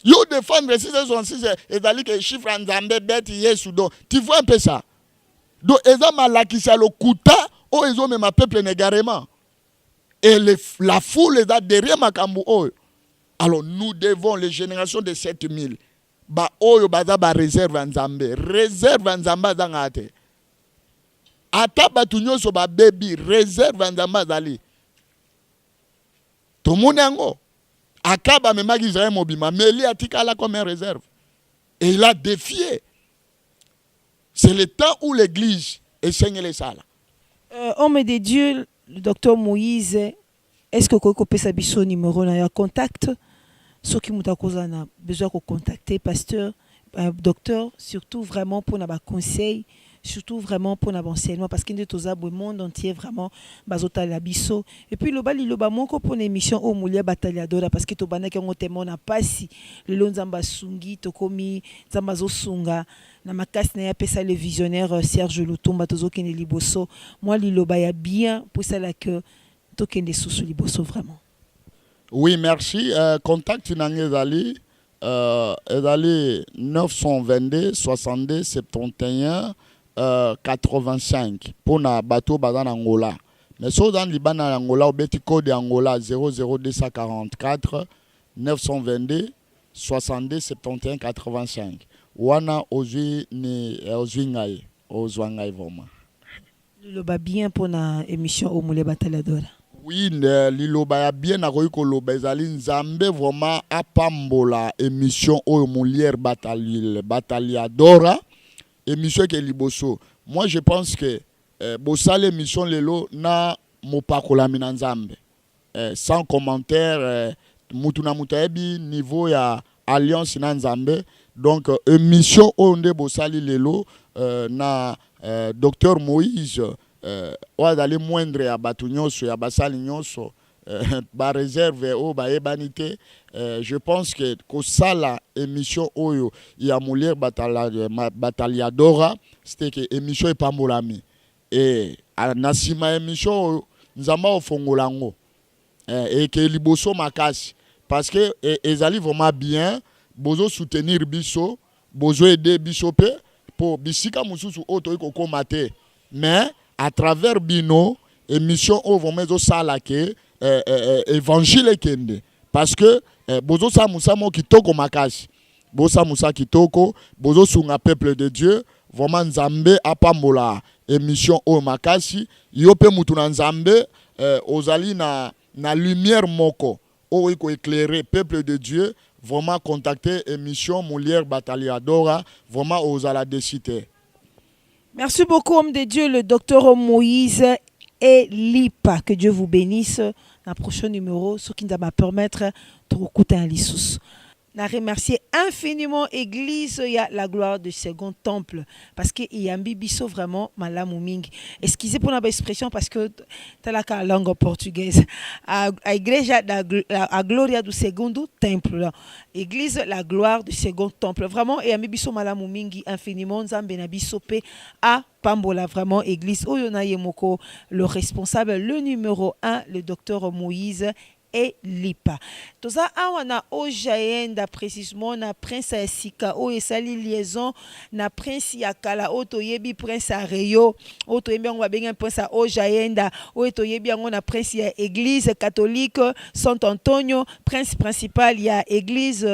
yo défendre 666 ezali ke chiffre ya nzambe beti yesu donc tu vois un peu ça donc eza malakisi ya lokuta oyo ezomema peuple négarément et la foule eza derrière makambo oyo alors nous devons les générations de 7000 ba oyo baza ba réserve ya nzambe azanga te ata bato nyonso babebi réserve ya nzambe azali tomoni yango akaba memaki Israël mobima mais Eli atikala comme un réserve et il a défié. C'est le temps où l'église enseigne les salles.
Homme de Dieu, le docteur Moïse, est-ce que vous avez besoin de numéro de contact? Ceux qui ont besoin de contacter, pasteur, docteur, surtout vraiment pour nos conseils, surtout vraiment pour nos enseignements, parce qu'il y a le monde entier vraiment bazota la biso. Et puis le bali le bamoko pour une émission au Moulia Bataliadora, parce que to bana ki on témoin na pasi le lonzamba sungi to komi zambazo sunga na makasi na ya pesa le visionnaire Serge Lutumba tozo kene liboso. Moi liloba ya bien pour ça là que to kene sous liboso vraiment.
Oui, merci. Contact Nangezali, ezali 922 62 71 85 pour na bateau bazan Angola. Mais si dans Liban Angola, au beti code Angola 00244 922 62 71 85. Wana ozui ni ozui ngai, ozwa ngai vraiment.
Liloba bien pour na émission au Moulé Bataladora.
Oui, liloba ya bien na koyi koloba ezali nzambe vraiment apambola émission au Moulière Bataliadora. Émission que liboso. Moi je pense que bosale émission lelo na mopakola minanzambe. Sans commentaire mutuna mutaebi niveau ya alliance nanzambe. Donc émission onde bosali lelo na docteur Moïse oazali moindre ya batu nyonso ya basali nyonso ba réserve o ba ebanité. Je pense que kosala émission oyo ya Moulière Bataliadora c'était que émission epambolami et nasima émission nzamba ofongolango et que liboso makasi parce que ezali vraiment bien bozo soutenir biso bozo aider biso pe pour bisika mususu oto iko mate mais à travers bino émission o vraiment sala ke évangile kende parce que bozo sa musamo kitoko makasi bozo musa kitoko bozo sunga peuple de Dieu vraiment nzambe apambola émission o makasi yope mutu na nzambe ozali na lumière moko o iko éclairer peuple de Dieu vraiment contacter émission Moulière Bataliadora vraiment ozala décider.
Merci beaucoup homme de Dieu le docteur Moïse et Lipa, que Dieu vous bénisse. Dans le prochain numéro, ce qui va permettre de recouter un lissus. na remercier infiniment église ya la gloire du second temple parce que yambi biso vraiment malamu mingi. Excusez pour la expression parce que talaka langue portugaise. A igreja a gloria du segundo temple là. Église la gloire du second temple. Vraiment yambi biso malamu mingi infiniment nzambe na biso pe a pambola vraiment église oyona yemoko le responsable le numéro 1 le docteur Moïse et Lipa. Toza awana ojaenda précisément na prince ya sika o esali liaison na prince ya kala o toyebi prince ya Reyo o toyebi ngo babenga prince ya ojaenda o toyebi ngo na prince ya église catholique Saint Antonio prince principal ya église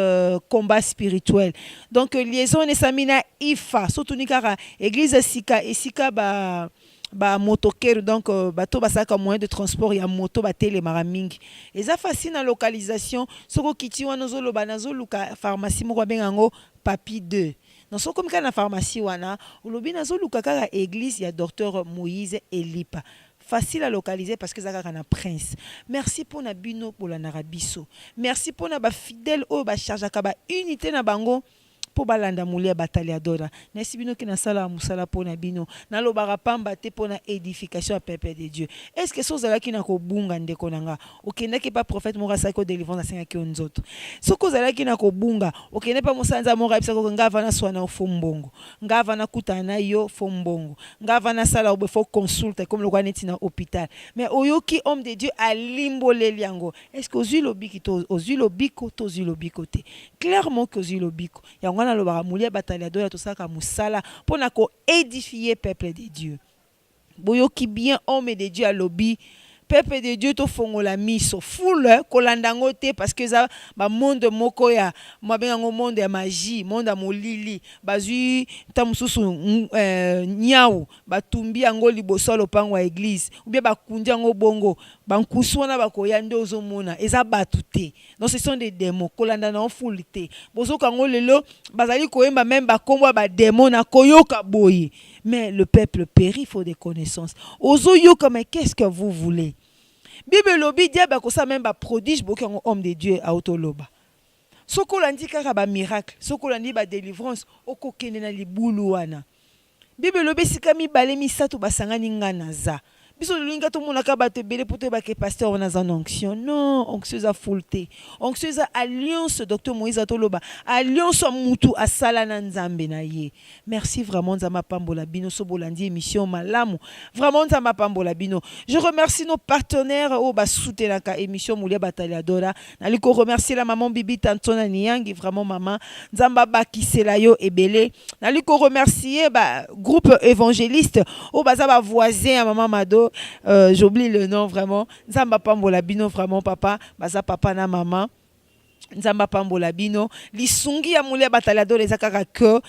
combat spirituel. Donc liaison ne samina ifa surtout nikara église sika esika ba motoker donc bato basaka moyen de transport ya moto batele maramingi eza facile na localisation soko kiti wana zoloba nazoluka pharmacie moko benga ngo papi 2 non soko mika na pharmacie wana ulobi nazoluka kaka église ya docteur Moïse et Lipa facile à localiser parce que zaka na prince. Merci pour na bino pour la narabiso. Merci pour na ba fidèle o ba charge ka ba unité na bango pour balanda mulia batalia dora. Nesi bino ki na sala musala pona bino. Na lobara pamba te pona édification à peuple de Dieu. Est-ce que sozala ki na ko bunga ndeko nanga? Okenda ki pa prophète mora sa ko délivrance na senga ki onzoto. Soko zala ki na ko bunga, okenda pa musanza mora bisa ko ngava na swana fombongo. Ngava na kutana yo fombongo. Ngava na sala obe fo consulte comme le roi neti na hôpital. Mais oyoki homme de Dieu a limbolé liango. Est-ce que ozulo biki to ozulo biko to ozulo bikote? Clairement que ozulo biko. Na lobara mulia batalia doya tosaka musala pona ko édifier peuple de Dieu. Boyoki bien homme de Dieu à lobby peuple de Dieu to fongola miso foule kolandango te parce que ça ba monde moko ya mabenga ngo monde ya magie monde ya molili bazui tamususu nyau batumbi yango liboso lopango ya église ou bien bakundi yango bongo bankusu wana bakoya nde ozomona eza batu te. Donc ce sont des démons kolandana en foule te bozo kango lelo bazali koyemba même bakombo ba démon na koyoka boye. Mais le peuple périt, faut des connaissances. Ozoyo comme qu'est-ce que vous voulez? Bible lobi diable ko ça même ba prodige beaucoup homme de Dieu à autoloba. Soko landi kaka ba miracle, soko landi ba délivrance okokene na libulu wana. Bible lobi sikami bale misato basangani ngana za. Biso linga to monaka ba te belé pour te ba ke pasteur on a en onction. Non, onctueuse a fulté. Onctueuse alliance docteur Moïse atoloba. Alliance mutu asala na nzambe na ye. Merci vraiment nzamba pambola bino so bolandi émission malamu. Vraiment nzamba pambola bino. Je remercie nos partenaires au ba soutenaka émission Mulia Batalia Dora. Naliko remercier la maman Bibi Tantona Niyangi vraiment maman nzamba bakisela yo ebele. Naliko remercier ba groupe évangéliste au baza ba voisin à maman Mado. J'oublie le nom vraiment. Nzamba pambola bino vraiment papa, baza papa na maman. Nzamba pambola bino. Lisungi ya Mulia Batalia Dora ezakaka que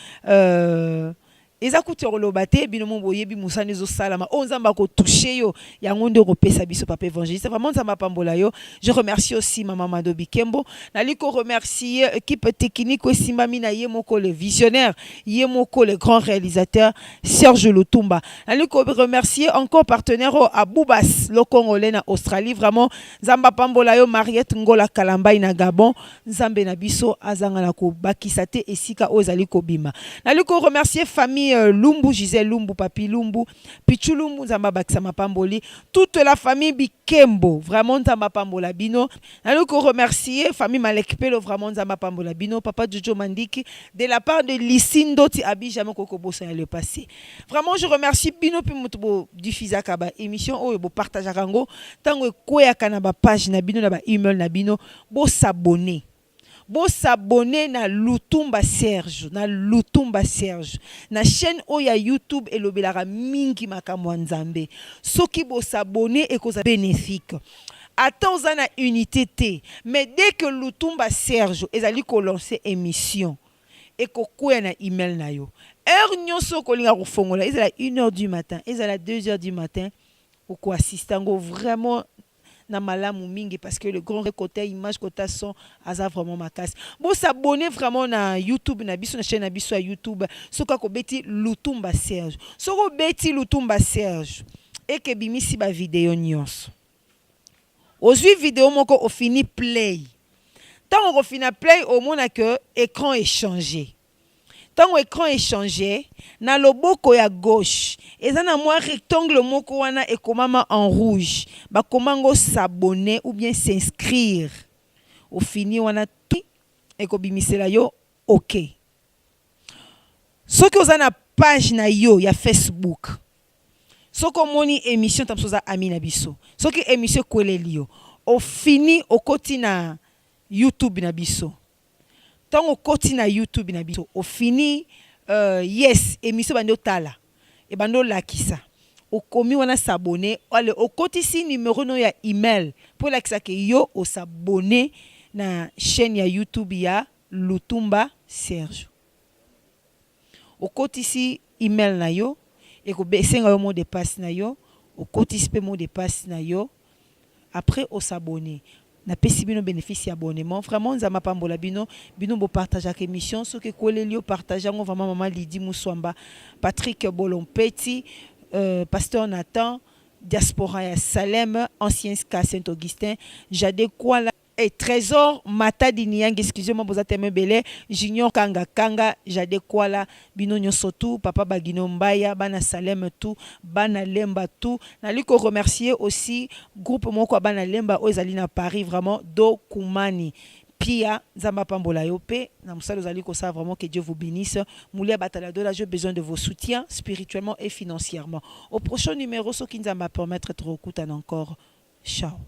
eza kuti olobate bino mo boyebi musani zo salama o nzamba ko toucher yo ya ngonde repesa biso papa évangéliste vraiment nzamba pambola yo. Je remercie aussi maman Mado Bikembo naliko remercier équipe technique osimami na yemoko le visionnaire yemoko le grand réalisateur Serge Lutumba naliko remercier encore partenaire à Boubas le Congolais na Australie vraiment nzamba pambola yo Mariette Ngola Kalambai na Gabon nzambe na biso azanga na ko bakisa te esika ozali ko bima naliko remercier famille Lumbu, Gisèle Lumbu, Papi Lumbu, Pichu Lumbu, Nzamba Bakisama Pamboli, toute la famille Bikembo, vraiment Nzamba Pambola Bino. Nous remercier famille Malek Pelo, vraiment Nzamba Pambola Bino, Papa Jojo Mandiki, de la part de Lissine Doti Abi, jamais Kokobo ça le passé. Vraiment, je remercie Bino puis Mutubo diffuser kaba émission oh bo partage rango, tango koya kanaba page na Bino na ba email na Bino, bo s'abonner. Bo s'abonner na Lutumba Serge na chaîne oya YouTube et lobelara mingi makambo nzambe soki bo s'abonner et cause bénéfique attends na unité T mais dès que Lutumba Serge ezali ko lancer émission et ko koya na email na yo heure nyonso ko linga ko fongola ezala 1h du matin ezala 2h du matin ou ko assistango vraiment na malamu mingi parce que le grand côté image côté son aza vraiment makas bon s'abonner vraiment na YouTube na biso na chaîne na biso à YouTube soka ko beti Lutumba Serge soko beti Lutumba Serge et que bimisi ba vidéo nyonso ozwi vidéo moko o fini play Tant on refine play au moins que écran est changé. Tant l'écran est changé, na loboko ya gauche, et ça na moi rectangle moko wana et komama en rouge. Ba komango s'abonner ou bien s'inscrire. Au fini wana tout et ko bimisela yo OK. Ce que vous avez na page na yo ya Facebook. Ce que moni émission tam soza amina biso. Ce que émission kwelelio. Au fini au koti na YouTube na biso. Tant au côté na YouTube na biso au fini yes émission bando tala et bando lakisa au komi wana s'abonner au côté si numéro no ya email pour lakisa ke yo au s'abonner na chaîne ya YouTube ya Lutumba Serge au côté si email na yo et ko besenga yo mot de passe na yo au côté si mot de passe na yo après au s'abonner na pesi bino bénéfice abonnement vraiment nzama pambola bino bo partage ak émission ce que kolelio partage ngo vraiment maman Lydie Muswamba Patrick Bolompeti pasteur Nathan diaspora ya Salem ancien cas Saint-Augustin Jade Kwala et Trésor Matadi Niang excusez-moi boza teme belé Junior Kanga Jade Kwala bino nyonso tout papa Bagino Mbaya bana Salem tout bana Lemba tout na liko remercier aussi groupe moko bana Lemba ozali na Paris vraiment do Kumani Pia Zamba Pambola Yope na musalo zali ko ça vraiment que Dieu vous bénisse Moulia Bataladola j'ai besoin de vos soutiens spirituellement et financièrement au prochain numéro ce qui nous va permettre de recoudre encore ciao.